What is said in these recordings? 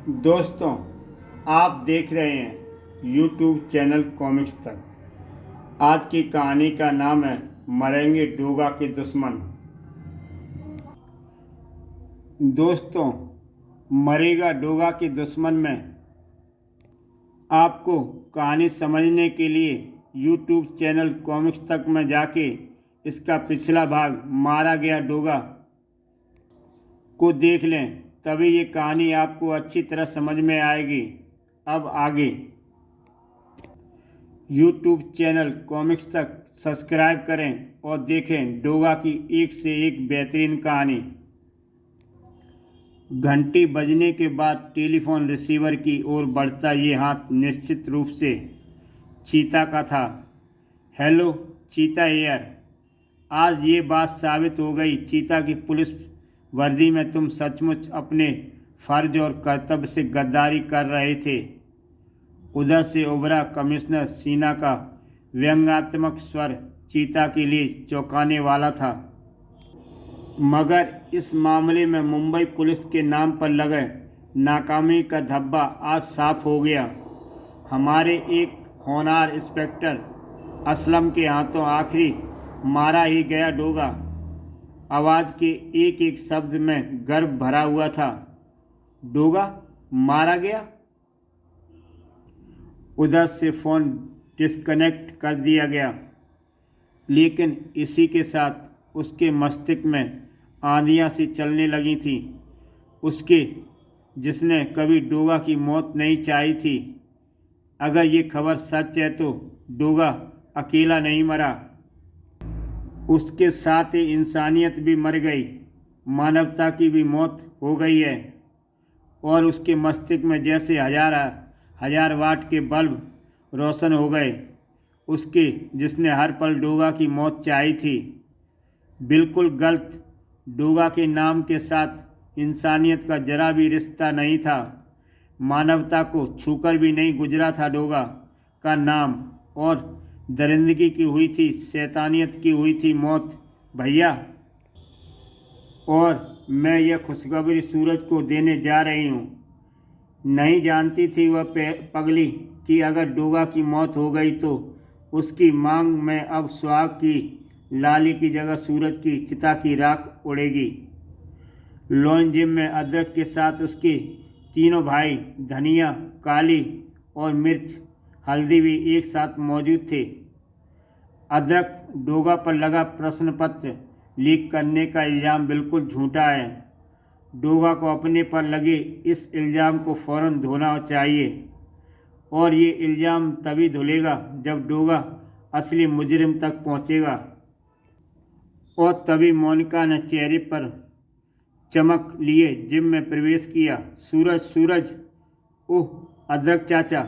दोस्तों, आप देख रहे हैं यूट्यूब चैनल कॉमिक्स तक। आज की कहानी का नाम है मरेंगे डोगा के दुश्मन। दोस्तों, मरेगा डोगा के दुश्मन में आपको कहानी समझने के लिए यूट्यूब चैनल कॉमिक्स तक में जाके इसका पिछला भाग मारा गया डोगा को देख लें, तभी ये कहानी आपको अच्छी तरह समझ में आएगी। अब आगे यूट्यूब चैनल कॉमिक्स तक सब्सक्राइब करें और देखें डोगा की एक से एक बेहतरीन कहानी। घंटी बजने के बाद टेलीफोन रिसीवर की ओर बढ़ता ये हाथ निश्चित रूप से चीता का था। हेलो चीता एयर, आज ये बात साबित हो गई चीता की पुलिस वर्दी में तुम सचमुच अपने फर्ज और कर्तव्य से गद्दारी कर रहे थे। उधर से उभरा कमिश्नर सिन्हा का व्यंग्यात्मक स्वर चीता के लिए चौंकाने वाला था। मगर इस मामले में मुंबई पुलिस के नाम पर लगे नाकामी का धब्बा आज साफ हो गया। हमारे एक होनहार इंस्पेक्टर असलम के हाथों आखिरी मारा ही गया डोगा। आवाज़ के एक एक शब्द में गर्व भरा हुआ था। डोगा मारा गया। उधर से फ़ोन डिस्कनेक्ट कर दिया गया, लेकिन इसी के साथ उसके मस्तिष्क में आंधियाँ सी चलने लगी थी। उसके जिसने कभी डोगा की मौत नहीं चाही थी। अगर ये खबर सच है तो डोगा अकेला नहीं मरा, उसके साथ ही इंसानियत भी मर गई। मानवता की भी मौत हो गई है और उसके मस्तिष्क में जैसे हजार वाट के बल्ब रोशन हो गए। उसके जिसने हर पल डोगा की मौत चाही थी। बिल्कुल गलत। डोगा के नाम के साथ इंसानियत का जरा भी रिश्ता नहीं था। मानवता को छूकर भी नहीं गुजरा था डोगा का नाम, और दरिंदगी की हुई थी, शैतानियत की हुई थी मौत भैया। और मैं यह खुशखबरी सूरज को देने जा रही हूँ। नहीं जानती थी वह पगली कि अगर डोगा की मौत हो गई तो उसकी मांग में अब सुहाग की लाली की जगह सूरज की चिता की राख उड़ेगी। लॉन जिम में अदरक के साथ उसके तीनों भाई धनिया, काली और मिर्च हल्दी भी एक साथ मौजूद थे। अदरक, डोगा पर लगा प्रश्न पत्र लीक करने का इल्ज़ाम बिल्कुल झूठा है। डोगा को अपने पर लगे इस इल्ज़ाम को फ़ौरन धोना चाहिए, और ये इल्ज़ाम तभी धुलेगा जब डोगा असली मुजरिम तक पहुंचेगा। और तभी मोनिका ने चेहरे पर चमक लिए जिम में प्रवेश किया। सूरज, सूरज, ओह अदरक चाचा।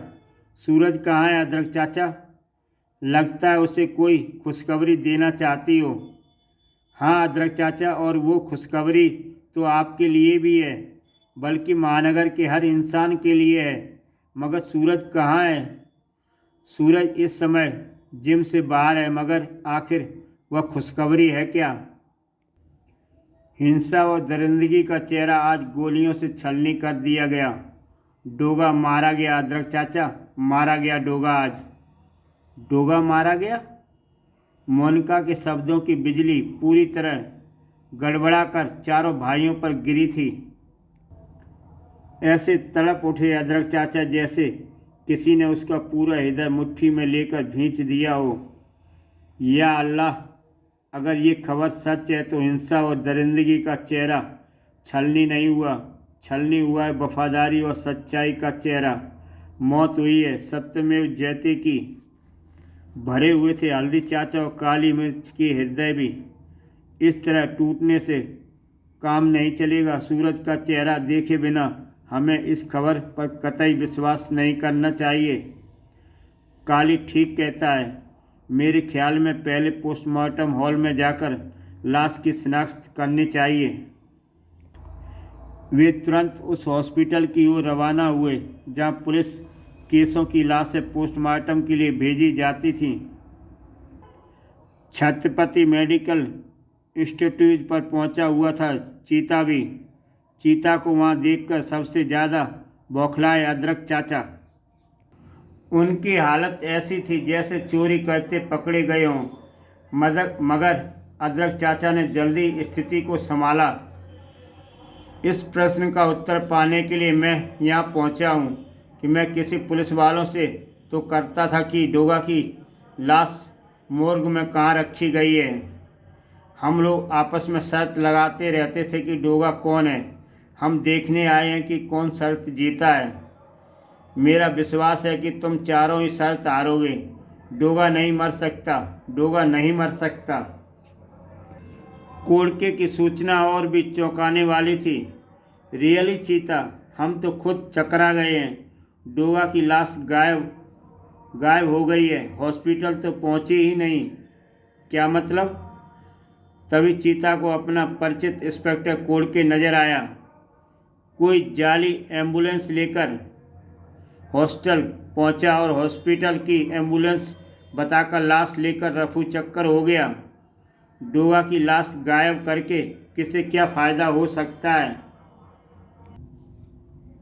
सूरज कहाँ है अदरक चाचा? लगता है उसे कोई खुशखबरी देना चाहती हो। हाँ अदरक चाचा, और वो खुशखबरी तो आपके लिए भी है, बल्कि महानगर के हर इंसान के लिए है। मगर सूरज कहाँ है? सूरज इस समय जिम से बाहर है, मगर आखिर वह खुशखबरी है क्या? हिंसा और दरिंदगी का चेहरा आज गोलियों से छलनी कर दिया गया। डोगा मारा गया अदरक चाचा, मारा गया डोगा आज। डोगा मारा गया? मोनिका के शब्दों की बिजली पूरी तरह गड़बड़ाकर चारों भाइयों पर गिरी थी। ऐसे तड़प उठे अदरक चाचा जैसे किसी ने उसका पूरा हृदय मुट्ठी में लेकर भींच दिया हो। या अल्लाह, अगर ये खबर सच है तो हिंसा और दरिंदगी का चेहरा छलनी हुआ है वफादारी और सच्चाई का चेहरा। मौत हुई है सत्यमेव जयते की। भरे हुए थे हल्दी चाचा और काली मिर्च के हृदय भी। इस तरह टूटने से काम नहीं चलेगा। सूरज का चेहरा देखे बिना हमें इस खबर पर कतई विश्वास नहीं करना चाहिए। काली ठीक कहता है। मेरे ख्याल में पहले पोस्टमार्टम हॉल में जाकर लाश की शिनाख्त करनी चाहिए। वे तुरंत उस हॉस्पिटल की ओर रवाना हुए जहां पुलिस केसों की लाशें पोस्टमार्टम के लिए भेजी जाती थीं। छत्रपति मेडिकल इंस्टीट्यूट पर पहुंचा हुआ था चीता भी। चीता को वहां देखकर सबसे ज़्यादा बौखलाए अदरक चाचा। उनकी हालत ऐसी थी जैसे चोरी करते पकड़े गए हों। मगर अदरक चाचा ने जल्दी स्थिति को संभाला। इस प्रश्न का उत्तर पाने के लिए मैं यहाँ पहुँचा हूँ कि मैं किसी पुलिस वालों से तो करता था कि डोगा की लाश मोर्ग में कहाँ रखी गई है। हम लोग आपस में शर्त लगाते रहते थे कि डोगा कौन है। हम देखने आए हैं कि कौन शर्त जीता है। मेरा विश्वास है कि तुम चारों ही शर्त हारोगे। डोगा नहीं मर सकता, डोगा नहीं मर सकता। कोड़के की सूचना और भी चौंकाने वाली थी। रियली चीता, हम तो खुद चकरा गए हैं। डोगा की लाश गायब हो गई है, हॉस्पिटल तो पहुंची ही नहीं। क्या मतलब? तभी चीता को अपना परिचित इंस्पेक्टर कोड़के नजर आया। कोई जाली एम्बुलेंस लेकर हॉस्टल पहुंचा और हॉस्पिटल की एम्बुलेंस बताकर लाश लेकर रफू चक्कर हो गया। डोगा की लाश गायब करके किसे क्या फ़ायदा हो सकता है?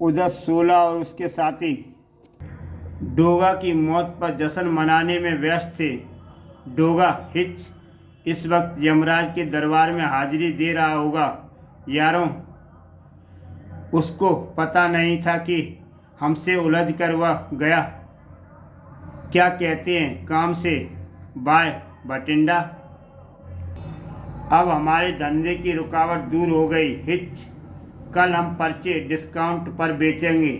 उधर सोला और उसके साथी डोगा की मौत पर जश्न मनाने में व्यस्त थे। डोगा हिच इस वक्त यमराज के दरबार में हाजिरी दे रहा होगा। यारों, उसको पता नहीं था कि हमसे उलझ कर वह गया। क्या कहते हैं, काम से बाय बटिंडा। अब हमारे धंधे की रुकावट दूर हो गई। हिच, कल हम पर्चे डिस्काउंट पर बेचेंगे।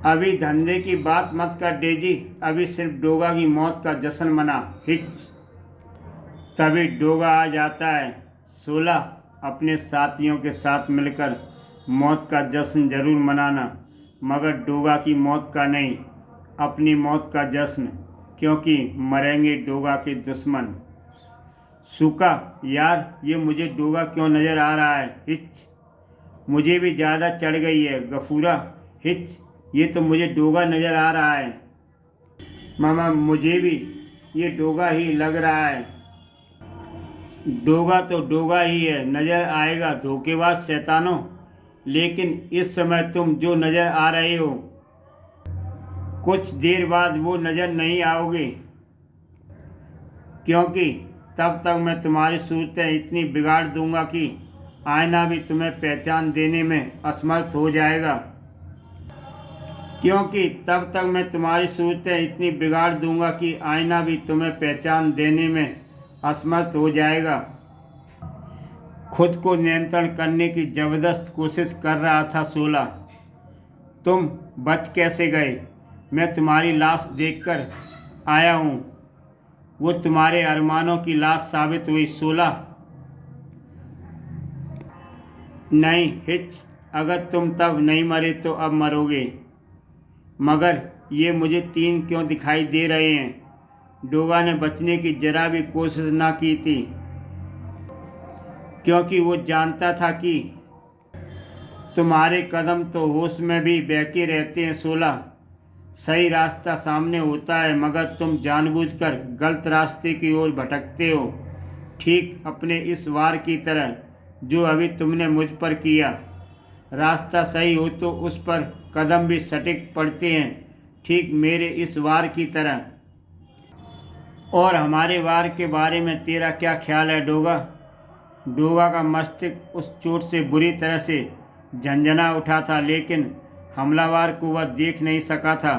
अभी धंधे की बात मत कर डेजी, अभी सिर्फ डोगा की मौत का जश्न मना। हिच। तभी डोगा आ जाता है। सोला, अपने साथियों के साथ मिलकर मौत का जश्न जरूर मनाना, मगर डोगा की मौत का नहीं, अपनी मौत का जश्न, क्योंकि मरेंगे डोगा के दुश्मन। सूका, यार ये मुझे डोगा क्यों नज़र आ रहा है? हिच, मुझे भी ज़्यादा चढ़ गई है गफूरा। हिच, ये तो मुझे डोगा नज़र आ रहा है। मामा, मुझे भी ये डोगा ही लग रहा है। डोगा तो डोगा ही है, नज़र आएगा धोखेबाज शैतानों। लेकिन इस समय तुम जो नज़र आ रहे हो, कुछ देर बाद वो नज़र नहीं आओगे, क्योंकि तब तक मैं तुम्हारी सूरतें इतनी बिगाड़ दूंगा कि आईना भी तुम्हें पहचान देने में असमर्थ हो जाएगा। क्योंकि तब तक मैं तुम्हारी सूरतें इतनी बिगाड़ दूंगा कि आईना भी तुम्हें पहचान देने में असमर्थ हो जाएगा। खुद को नियंत्रण करने की ज़बरदस्त कोशिश कर रहा था सोला। तुम बच कैसे गए? मैं तुम्हारी लाश देखकर आया हूँ। वो तुम्हारे अरमानों की लाश साबित हुई सोला। नहीं हिच, अगर तुम तब नहीं मरे तो अब मरोगे। मगर ये मुझे तीन क्यों दिखाई दे रहे हैं? डोगा ने बचने की जरा भी कोशिश ना की थी, क्योंकि वो जानता था कि तुम्हारे कदम तो होश में भी बहके रहते हैं सोला। सही रास्ता सामने होता है, मगर तुम जानबूझकर गलत रास्ते की ओर भटकते हो, ठीक अपने इस वार की तरह जो अभी तुमने मुझ पर किया। रास्ता सही हो तो उस पर कदम भी सटीक पड़ते हैं, ठीक मेरे इस वार की तरह। और हमारे वार के बारे में तेरा क्या ख्याल है डोगा? डोगा का मस्तिष्क उस चोट से बुरी तरह से झंझना उठा था, लेकिन हमलावर को वह देख नहीं सका था।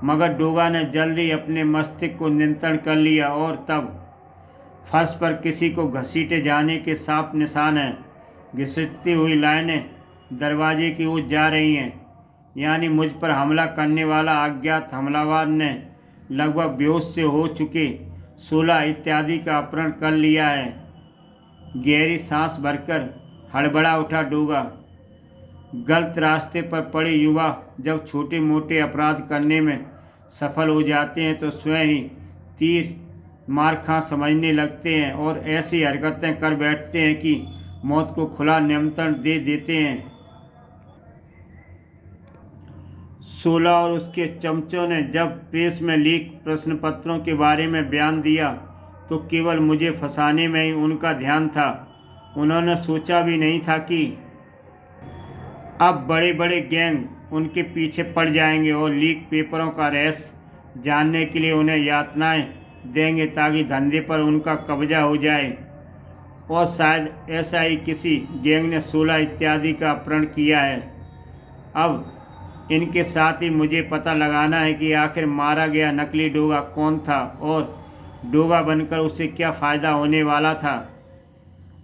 मगर डोगा ने जल्दी अपने मस्तिष्क को नियंत्रण कर लिया और तब फर्श पर किसी को घसीटे जाने के साफ निशान हैं। घसीटती हुई लाइनें दरवाजे की ओर जा रही हैं, यानी मुझ पर हमला करने वाला अज्ञात हमलावर ने लगभग बेहोश से हो चुके सोला इत्यादि का अपहरण कर लिया है। गहरी सांस भरकर हड़बड़ा उठा डोगा। गलत रास्ते पर पड़े युवा जब छोटे मोटे अपराध करने में सफल हो जाते हैं तो स्वयं ही तीर मारखा समझने लगते हैं और ऐसी हरकतें कर बैठते हैं कि मौत को खुला निमंत्रण दे देते हैं। सोला और उसके चमचों ने जब प्रेस में लीक प्रश्न पत्रों के बारे में बयान दिया तो केवल मुझे फंसाने में ही उनका ध्यान था। उन्होंने सोचा भी नहीं था कि अब बड़े बड़े गैंग उनके पीछे पड़ जाएंगे और लीक पेपरों का रहस्य जानने के लिए उन्हें यातनाएं देंगे ताकि धंधे पर उनका कब्जा हो जाए। और शायद ऐसा ही किसी गैंग ने 16 इत्यादि का अपहरण किया है। अब इनके साथ ही मुझे पता लगाना है कि आखिर मारा गया नकली डोगा कौन था और डोगा बनकर उसे क्या फ़ायदा होने वाला था।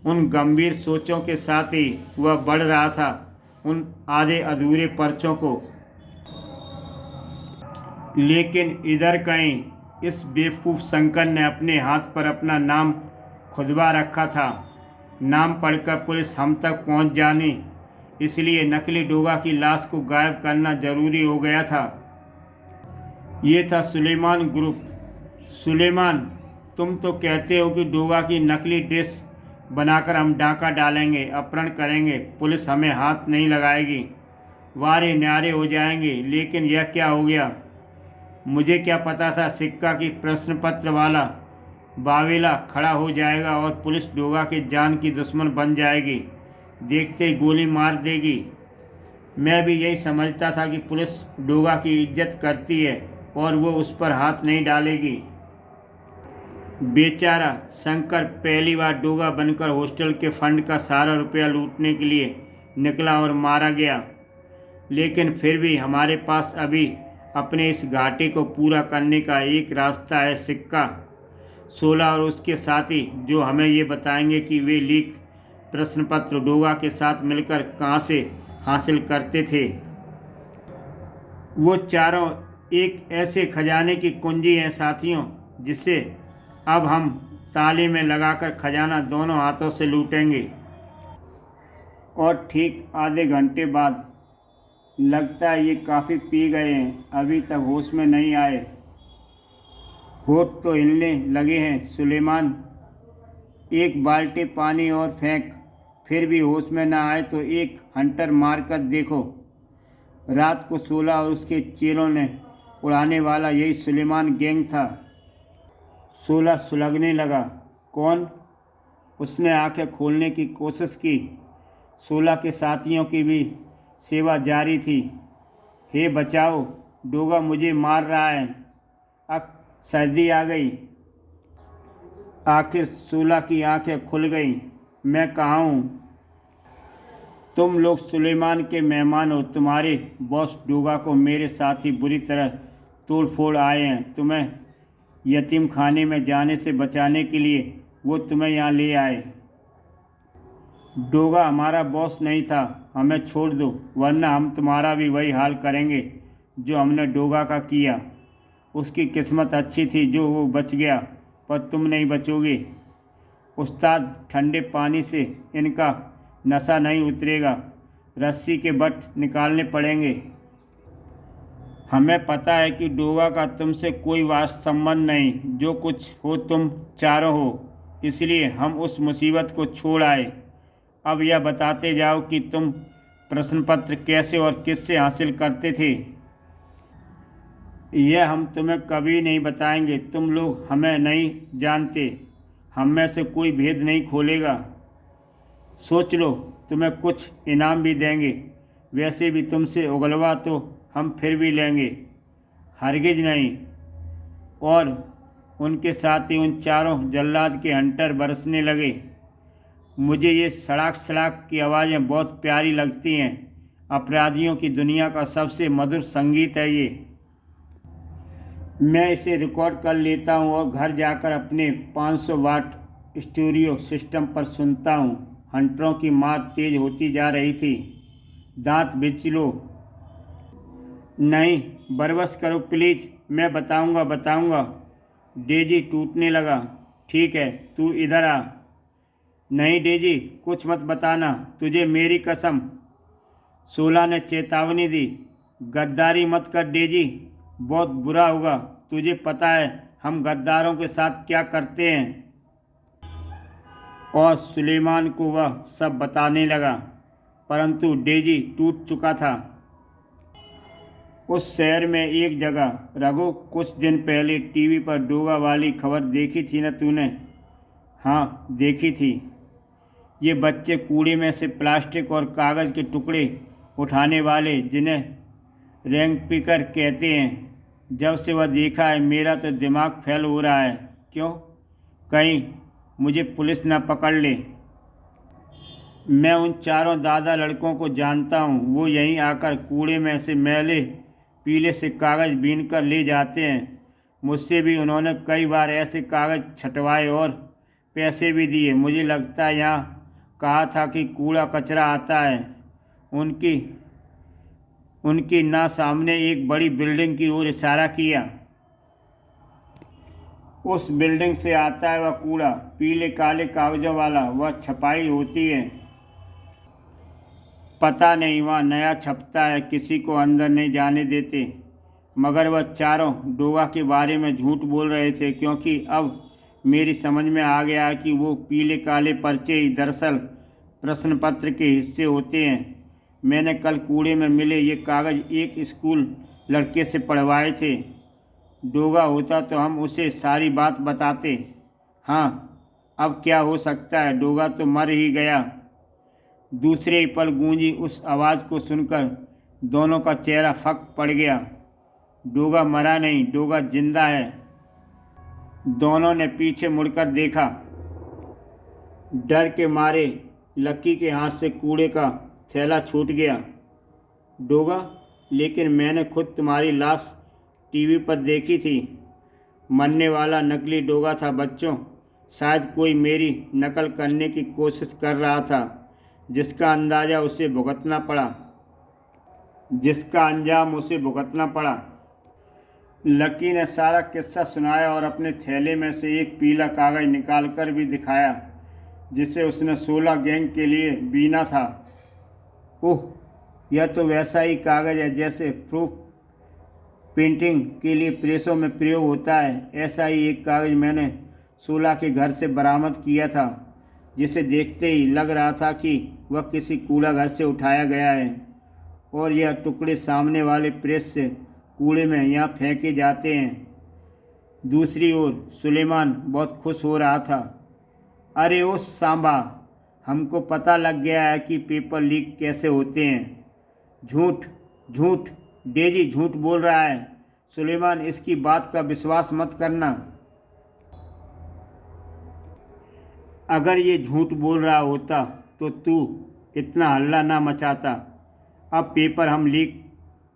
उन गंभीर सोचों के साथ ही वह बढ़ रहा था उन आधे अधूरे पर्चों को। लेकिन इधर कहीं इस बेवकूफ़ शंकर ने अपने हाथ पर अपना नाम खुदवा रखा था। नाम पढ़कर पुलिस हम तक पहुंच जानी, इसलिए नकली डोगा की लाश को गायब करना जरूरी हो गया था। ये था सुलेमान ग्रुप। सुलेमान, तुम तो कहते हो कि डोगा की नकली ड्रेस बनाकर हम डाका डालेंगे, अपहरण करेंगे, पुलिस हमें हाथ नहीं लगाएगी, वारे न्यारे हो जाएंगे। लेकिन यह क्या हो गया? मुझे क्या पता था सिक्का की प्रश्न पत्र वाला बावेला खड़ा हो जाएगा और पुलिस डोगा के जान की दुश्मन बन जाएगी, देखते ही गोली मार देगी। मैं भी यही समझता था कि पुलिस डोगा की इज्जत करती है और वो उस पर हाथ नहीं डालेगी। बेचारा शंकर पहली बार डोगा बनकर हॉस्टल के फंड का सारा रुपया लूटने के लिए निकला और मारा गया। लेकिन फिर भी हमारे पास अभी अपने इस घाटे को पूरा करने का एक रास्ता है, सिक्का 16 और उसके साथी, जो हमें ये बताएंगे कि वे लीक प्रश्न पत्र डोगा के साथ मिलकर कहाँ से हासिल करते थे। वो चारों एक ऐसे खजाने की कुंजी हैं साथियों, जिसे अब हम ताले में लगाकर खजाना दोनों हाथों से लूटेंगे। और ठीक आधे घंटे बाद, लगता है ये काफ़ी पी गए हैं, अभी तक होश में नहीं आए। होठ तो हिलने लगे हैं। सुलेमान, एक बाल्टी पानी और फेंक, फिर भी होश में ना आए तो एक हंटर मार कर देखो। रात को 16 और उसके चेलों ने उड़ाने वाला यही सुलेमान गैंग था। 16 सुलगने लगा। कौन? उसने आंखें खोलने की कोशिश की। 16 के साथियों की भी सेवा जारी थी। हे बचाओ, डोगा मुझे मार रहा है। अक सर्दी आ गई। आखिर 16 की आंखें खुल गईं। मैं कहाँ हूँ? तुम लोग सुलेमान के मेहमान हो। तुम्हारे बॉस डोगा को मेरे साथ ही बुरी तरह तोड़ फोड़ आए हैं। तुम्हें यतीम खाने में जाने से बचाने के लिए वो तुम्हें यहाँ ले आए। डोगा हमारा बॉस नहीं था, हमें छोड़ दो, वरना हम तुम्हारा भी वही हाल करेंगे जो हमने डोगा का किया। उसकी किस्मत अच्छी थी जो वो बच गया, पर तुम नहीं बचोगे। उस्ताद, ठंडे पानी से इनका नशा नहीं उतरेगा, रस्सी के बट निकालने पड़ेंगे। हमें पता है कि डोगा का तुमसे कोई वास्ता संबंध नहीं, जो कुछ हो तुम चारों हो, इसलिए हम उस मुसीबत को छोड़ आए। अब यह बताते जाओ कि तुम प्रश्न पत्र कैसे और किससे हासिल करते थे। यह हम तुम्हें कभी नहीं बताएंगे। तुम लोग हमें नहीं जानते, हम में से कोई भेद नहीं खोलेगा। सोच लो, तुम्हें कुछ इनाम भी देंगे। वैसे भी तुमसे उगलवा तो हम फिर भी लेंगे, हरगिज नहीं। और उनके साथ ही उन चारों जल्लाद के हंटर बरसने लगे। मुझे ये सड़ाक सड़ाक की आवाज़ें बहुत प्यारी लगती हैं। अपराधियों की दुनिया का सबसे मधुर संगीत है ये। मैं इसे रिकॉर्ड कर लेता हूँ और घर जाकर अपने 500 वाट स्टीरियो सिस्टम पर सुनता हूँ। हंटरों की मार तेज होती जा रही थी। दांत बिछ लो। नहीं, बरबस करो प्लीज़, मैं बताऊँगा। डेजी टूटने लगा। ठीक है, तू इधर आ। नहीं डेजी, कुछ मत बताना, तुझे मेरी कसम। 16 ने चेतावनी दी। गद्दारी मत कर डेजी, बहुत बुरा होगा। तुझे पता है हम गद्दारों के साथ क्या करते हैं। और सुलेमान को वह सब बताने लगा, परंतु डेजी टूट चुका था। उस शहर में एक जगह, रघु, कुछ दिन पहले टीवी पर डोगा वाली खबर देखी थी ना तूने? हाँ, देखी थी। ये बच्चे कूड़े में से प्लास्टिक और कागज़ के टुकड़े उठाने वाले, जिन्हें रैंक पिकर कहते हैं, जब से वह देखा है मेरा तो दिमाग फेल हो रहा है। क्यों? कहीं मुझे पुलिस न पकड़ ले। मैं उन चारों दादा लड़कों को जानता हूँ। वो यहीं आकर कूड़े में से मैले पीले से कागज़ बीन कर ले जाते हैं। मुझसे भी उन्होंने कई बार ऐसे कागज़ छँटवाए और पैसे भी दिए। मुझे लगता है यहाँ कहा था कि कूड़ा कचरा आता है। उनकी ना सामने एक बड़ी बिल्डिंग की ओर इशारा किया। उस बिल्डिंग से आता है वह कूड़ा, पीले काले कागज़ों वाला। वह छपाई होती है। पता नहीं वहाँ नया छपता है, किसी को अंदर नहीं जाने देते। मगर वह चारों डोगा के बारे में झूठ बोल रहे थे, क्योंकि अब मेरी समझ में आ गया कि वो पीले काले पर्चे ही दरअसल प्रश्न पत्र के हिस्से होते हैं। मैंने कल कूड़े में मिले ये कागज़ एक स्कूल लड़के से पढ़वाए थे। डोगा होता तो हम उसे सारी बात बताते। हाँ, अब क्या हो सकता है, डोगा तो मर ही गया। दूसरे ही पल गूंजी उस आवाज़ को सुनकर दोनों का चेहरा फक पड़ गया। डोगा मरा नहीं, डोगा जिंदा है। दोनों ने पीछे मुड़कर देखा। डर के मारे लक्की के हाथ से कूड़े का थैला छूट गया। डोगा? लेकिन मैंने खुद तुम्हारी लाश टीवी पर देखी थी। मरने वाला नकली डोगा था बच्चों। शायद कोई मेरी नकल करने की कोशिश कर रहा था, जिसका अंजाम उसे भुगतना पड़ा। लकी ने सारा किस्सा सुनाया और अपने थैले में से एक पीला कागज़ निकालकर भी दिखाया, जिसे उसने 16 गैंग के लिए बीना था। ओह, यह तो वैसा ही कागज़ है जैसे प्रूफ पेंटिंग के लिए प्रेसों में प्रयोग होता है। ऐसा ही एक कागज़ मैंने 16 के घर से बरामद किया था, जिसे देखते ही लग रहा था कि वह किसी कूड़ा घर से उठाया गया है और यह टुकड़े सामने वाले प्रेस से कूड़े में यहाँ फेंके जाते हैं। दूसरी ओर सुलेमान बहुत खुश हो रहा था। अरे ओ सांबा, हमको पता लग गया है कि पेपर लीक कैसे होते हैं। झूठ झूठ, डेजी झूठ बोल रहा है। सुलेमान, इसकी बात का विश्वास मत करना। अगर ये झूठ बोल रहा होता तो तू इतना हल्ला ना मचाता। अब पेपर हम लीक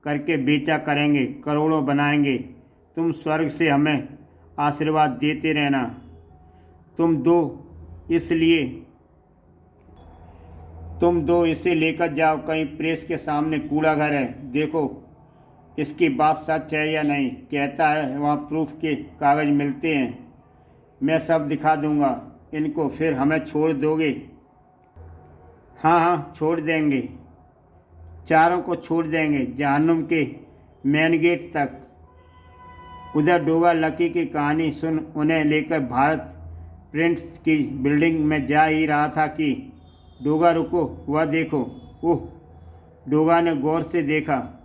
करके बेचा करेंगे, करोड़ों बनाएंगे। तुम स्वर्ग से हमें आशीर्वाद देते रहना। तुम दो इसे लेकर जाओ, कहीं प्रेस के सामने कूड़ा घर है, देखो इसकी बात सच है या नहीं। कहता है वहाँ प्रूफ के कागज़ मिलते हैं। मैं सब दिखा दूँगा इनको, फिर हमें छोड़ दोगे? हाँ हाँ, छोड़ देंगे। चारों को छोड़ देंगे, जहन्नुम के मेन गेट तक। उधर डोगा लकी की कहानी सुन उन्हें लेकर भारत प्रिंट्स की बिल्डिंग में जा ही रहा था कि डोगा रुको, वह देखो। ओह, डोगा ने गौर से देखा।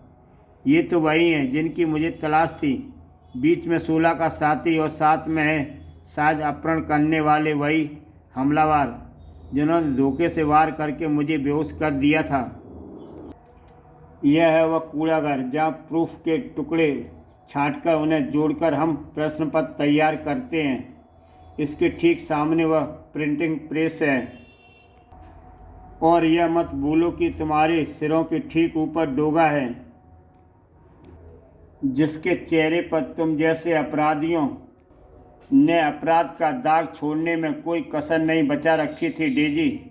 ये तो वही हैं जिनकी मुझे तलाश थी। बीच में 16 का साथी और साथ में है शायद अपहरण करने वाले वही हमलावर, जिन्होंने धोखे से वार करके मुझे बेहोश कर दिया था। यह है वह कूड़ाघर जहाँ प्रूफ के टुकड़े छांटकर उन्हें जोड़कर हम प्रश्न पत्र तैयार करते हैं। इसके ठीक सामने वह प्रिंटिंग प्रेस है। और यह मत भूलो कि तुम्हारे सिरों के ठीक ऊपर डोगा है, जिसके चेहरे पर तुम जैसे अपराधियों ने अपराध का दाग छोड़ने में कोई कसर नहीं बचा रखी थी। डेजी,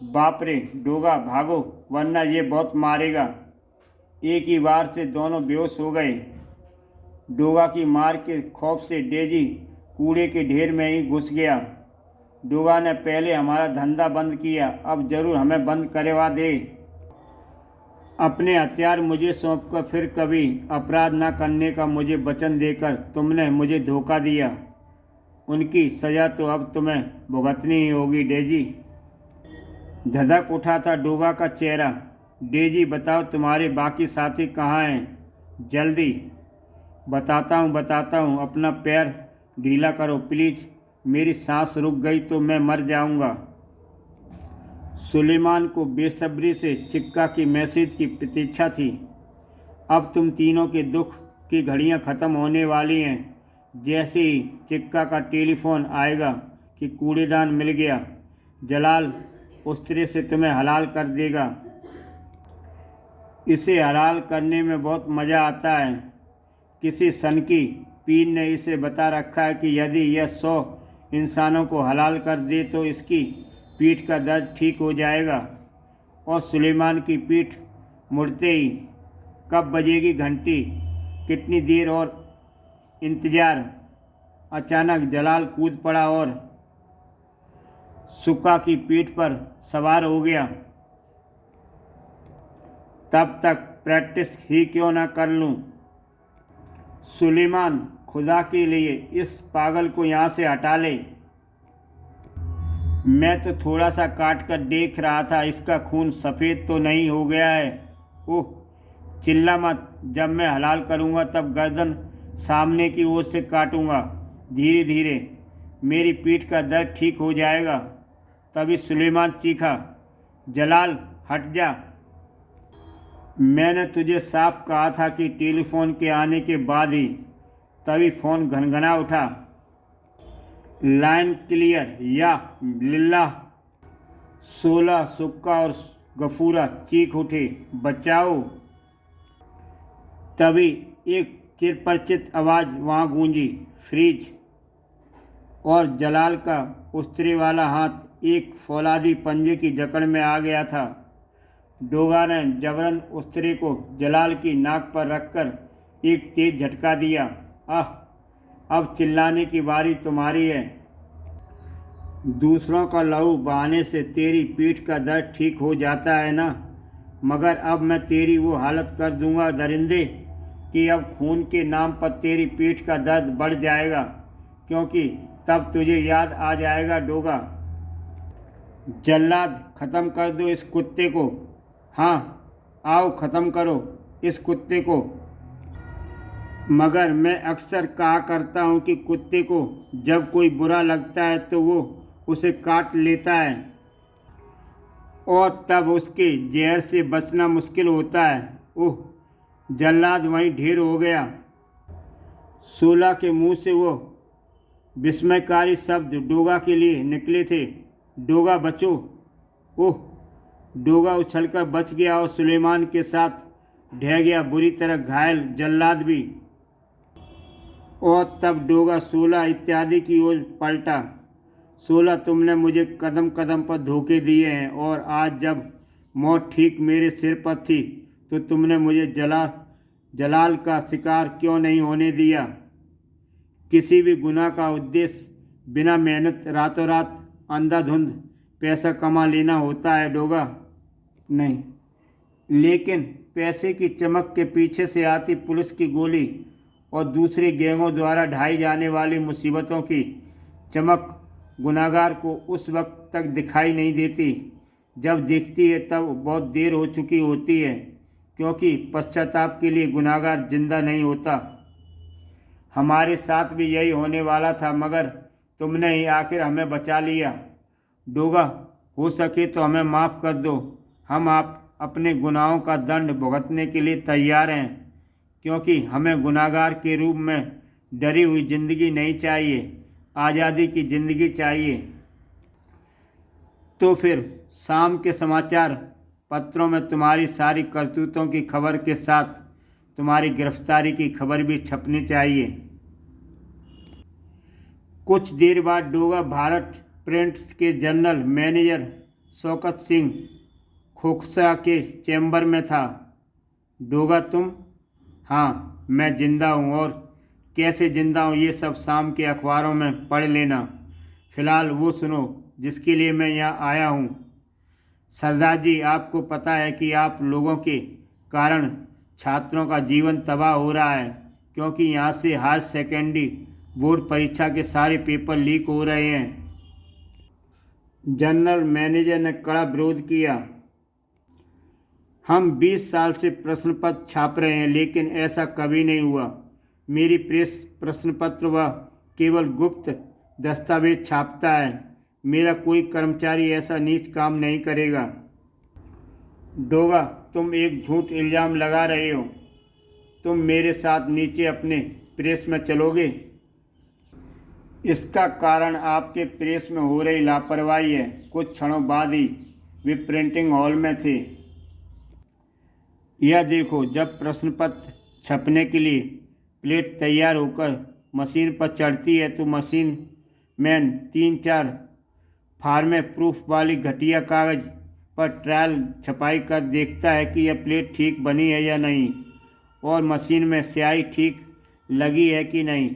बाप रे, डोगा भागो वरना ये बहुत मारेगा। एक ही बार से दोनों बेहोश हो गए। डोगा की मार के खौफ से डेजी कूड़े के ढेर में ही घुस गया। डोगा ने पहले हमारा धंधा बंद किया, अब जरूर हमें बंद करवा दे। अपने हथियार मुझे सौंपकर फिर कभी अपराध न करने का मुझे वचन देकर तुमने मुझे धोखा दिया। उनकी सज़ा तो अब तुम्हें भुगतनी ही होगी। डेजी, धधक उठा था डोगा का चेहरा। डेजी, बताओ तुम्हारे बाकी साथी कहाँ हैं? जल्दी। बताता हूँ। अपना पैर ढीला करो प्लीज़। मेरी सांस रुक गई तो मैं मर जाऊँगा। सुलेमान को बेसब्री से चिक्का की मैसेज की प्रतीक्षा थी। अब तुम तीनों के दुख की घड़ियां ख़त्म होने वाली हैं। जैसे ही चिक्का का टेलीफोन आएगा कि कूड़ेदान मिल गया, जलाल उस तरह से तुम्हें हलाल कर देगा। इसे हलाल करने में बहुत मज़ा आता है। किसी सनकी पीर ने इसे बता रखा है कि यदि यह 100 इंसानों को हलाल कर दे तो इसकी पीठ का दर्द ठीक हो जाएगा। और सुलेमान की पीठ मुड़ते ही कब बजेगी घंटी, कितनी देर और इंतज़ार। अचानक जलाल कूद पड़ा और सुक्का की पीठ पर सवार हो गया। तब तक प्रैक्टिस ही क्यों ना कर लूं। सुलेमान, खुदा के लिए इस पागल को यहाँ से हटा ले। मैं तो थोड़ा सा काट कर देख रहा था, इसका खून सफ़ेद तो नहीं हो गया है। ओह, चिल्ला मत। जब मैं हलाल करूँगा तब गर्दन सामने की ओर से काटूँगा। धीरे धीरे मेरी पीठ का दर्द ठीक हो जाएगा। तभी सुलेमान चीखा, जलाल हट जा। मैंने तुझे साफ कहा था कि टेलीफोन के आने के बाद ही। तभी फ़ोन घनघना उठा। लाइन क्लियर, या लिल्लाह। 16 सुक्का और गफूरा चीख उठे, बचाओ। तभी एक चिरपरिचित आवाज़ वहाँ गूंजी, फ्रीज। और जलाल का उस्तरे वाला हाथ एक फौलादी पंजे की जकड़ में आ गया था। डोगा ने जबरन उस्तरे को जलाल की नाक पर रखकर एक तेज झटका दिया। आह, अब चिल्लाने की बारी तुम्हारी है। दूसरों का लहू बहाने से तेरी पीठ का दर्द ठीक हो जाता है ना, मगर अब मैं तेरी वो हालत कर दूंगा दरिंदे कि अब खून के नाम पर तेरी पीठ का दर्द बढ़ जाएगा, क्योंकि तब तुझे याद आ जाएगा डोगा। जल्लाद, ख़त्म कर दो इस कुत्ते को। हाँ, आओ ख़त्म करो इस कुत्ते को। मगर मैं अक्सर कहा करता हूँ कि कुत्ते को जब कोई बुरा लगता है तो वो उसे काट लेता है, और तब उसके जहर से बचना मुश्किल होता है। ओह, जल्लाद वहीं ढेर हो गया। 16 के मुंह से वो विस्मयकारी शब्द डोगा के लिए निकले थे, डोगा बचो। ओह, डोगा उछलकर बच गया और सुलेमान के साथ ढह गया, बुरी तरह घायल जल्लाद भी। और तब डोगा 16 इत्यादि की ओर पलटा। 16, तुमने मुझे कदम कदम पर धोखे दिए हैं, और आज जब मौत ठीक मेरे सिर पर थी तो तुमने मुझे जलाल का शिकार क्यों नहीं होने दिया। किसी भी गुनाह का उद्देश्य बिना मेहनत रातों रात अंधाधुंध पैसा कमा लेना होता है डोगा? नहीं, लेकिन पैसे की चमक के पीछे से आती पुलिस की गोली और दूसरे गैंगों द्वारा ढाई जाने वाली मुसीबतों की चमक गुनाहगार को उस वक्त तक दिखाई नहीं देती। जब दिखती है तब बहुत देर हो चुकी होती है, क्योंकि पश्चाताप के लिए गुनाहगार जिंदा नहीं होता। हमारे साथ भी यही होने वाला था, मगर तुमने ही आखिर हमें बचा लिया। डोगा, हो सके तो हमें माफ़ कर दो। हम आप अपने गुनाहों का दंड भुगतने के लिए तैयार हैं, क्योंकि हमें गुनाहगार के रूप में डरी हुई ज़िंदगी नहीं चाहिए, आज़ादी की ज़िंदगी चाहिए। तो फिर शाम के समाचार पत्रों में तुम्हारी सारी करतूतों की खबर के साथ तुम्हारी गिरफ्तारी की खबर भी छपनी चाहिए। कुछ देर बाद डोगा भारत प्रिंट्स के जनरल मैनेजर शौकत सिंह खोखसा के चैम्बर में था। डोगा, तुम? हाँ, मैं ज़िंदा हूँ, और कैसे ज़िंदा हूँ ये सब शाम के अखबारों में पढ़ लेना। फ़िलहाल वो सुनो जिसके लिए मैं यहाँ आया हूँ। सरदार जी, आपको पता है कि आप लोगों के कारण छात्रों का जीवन तबाह हो रहा है, क्योंकि यहाँ से हायर सेकेंडरी बोर्ड परीक्षा के सारे पेपर लीक हो रहे हैं। जनरल मैनेजर ने कड़ा विरोध किया। हम 20 साल से प्रश्न पत्र छाप रहे हैं, लेकिन ऐसा कभी नहीं हुआ। मेरी प्रेस प्रश्न पत्र वह केवल गुप्त दस्तावेज छापता है, मेरा कोई कर्मचारी ऐसा नीच काम नहीं करेगा। डोगा, तुम एक झूठ इल्ज़ाम लगा रहे हो। तुम मेरे साथ नीचे अपने प्रेस में चलोगे? इसका कारण आपके प्रेस में हो रही लापरवाही है। कुछ क्षणों बाद ही वे प्रिंटिंग हॉल में थे। यह देखो, जब प्रश्न पत्र छपने के लिए प्लेट तैयार होकर मशीन पर चढ़ती है तो मशीन मैन 3-4 फार्मे प्रूफ वाली घटिया कागज़ पर ट्रायल छपाई कर देखता है कि यह प्लेट ठीक बनी है या नहीं और मशीन में स्याही ठीक लगी है कि नहीं।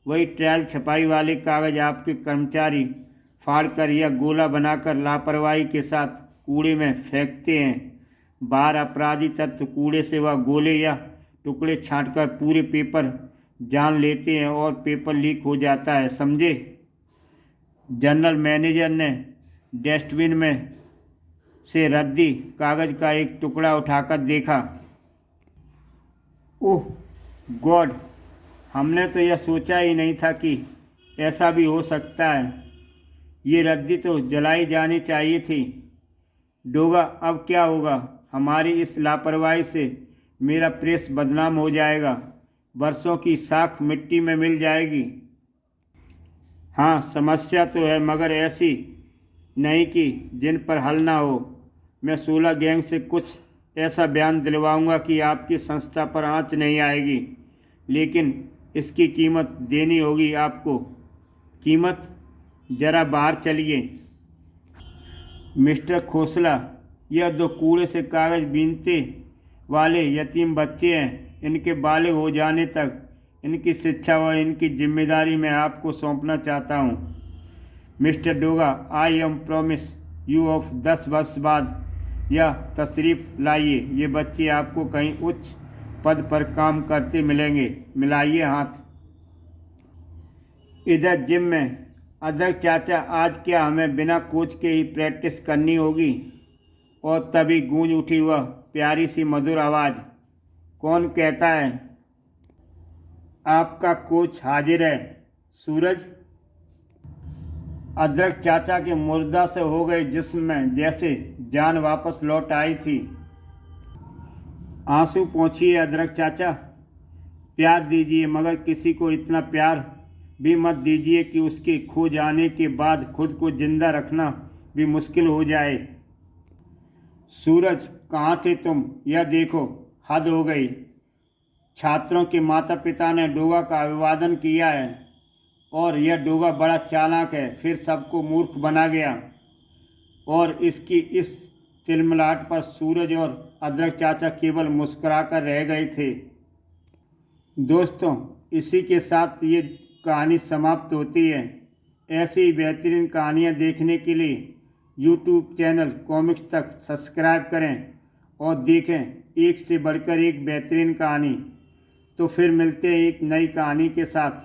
वही ट्रायल छपाई वाले कागज़ आपके कर्मचारी फाड़कर या गोला बनाकर लापरवाही के साथ कूड़े में फेंकते हैं। बाहर अपराधी तत्व कूड़े से वह गोले या टुकड़े छांटकर पूरे पेपर जान लेते हैं और पेपर लीक हो जाता है, समझे? जनरल मैनेजर ने डस्टबिन में से रद्दी कागज़ का एक टुकड़ा उठाकर देखा। ओह गॉड, हमने तो यह सोचा ही नहीं था कि ऐसा भी हो सकता है। ये रद्दी तो जलाई जानी चाहिए थी। डोगा, अब क्या होगा? हमारी इस लापरवाही से मेरा प्रेस बदनाम हो जाएगा। बरसों की साख मिट्टी में मिल जाएगी। हाँ, समस्या तो है, मगर ऐसी नहीं कि जिन पर हल ना हो। मैं 16 गैंग से कुछ ऐसा बयान दिलवाऊंगा कि आपकी संस्था पर आंच नहीं आएगी, लेकिन इसकी कीमत देनी होगी आपको। कीमत? जरा बाहर चलिए। मिस्टर खोसला, यह 2 कूड़े से कागज़ बीनते वाले यतीम बच्चे हैं। इनके बालिग हो जाने तक इनकी शिक्षा व इनकी जिम्मेदारी मैं आपको सौंपना चाहता हूँ। Mister Doga, I am promise you of 10 वर्ष बाद यह तशरीफ़ लाइए। ये बच्चे आपको कहीं उच्च पद पर काम करते मिलेंगे। मिलाइए हाथ। इधर जिम में, अदरक चाचा, आज क्या हमें बिना कोच के ही प्रैक्टिस करनी होगी? और तभी गूंज उठी वह प्यारी सी मधुर आवाज़। कौन कहता है? आपका कोच हाजिर है, सूरज। अदरक चाचा के मुर्दा से हो गए जिस्म में जैसे जान वापस लौट आई थी। आंसू पोंछिए अदरक चाचा, प्यार दीजिए, मगर किसी को इतना प्यार भी मत दीजिए कि उसके खो जाने के बाद खुद को जिंदा रखना भी मुश्किल हो जाए। सूरज, कहाँ थे तुम? यह देखो, हद हो गई। छात्रों के माता पिता ने डोगा का अभिवादन किया है और यह डोगा बड़ा चालाक है, फिर सबको मूर्ख बना गया। और इसकी इस तिलमिलाहट पर सूरज और अदरक चाचा केवल मुस्कुराकर रह गए थे। दोस्तों, इसी के साथ ये कहानी समाप्त होती है। ऐसी ही बेहतरीन कहानियाँ देखने के लिए यूट्यूब चैनल कॉमिक्स तक सब्सक्राइब करें और देखें एक से बढ़कर एक बेहतरीन कहानी। तो फिर मिलते हैं एक नई कहानी के साथ।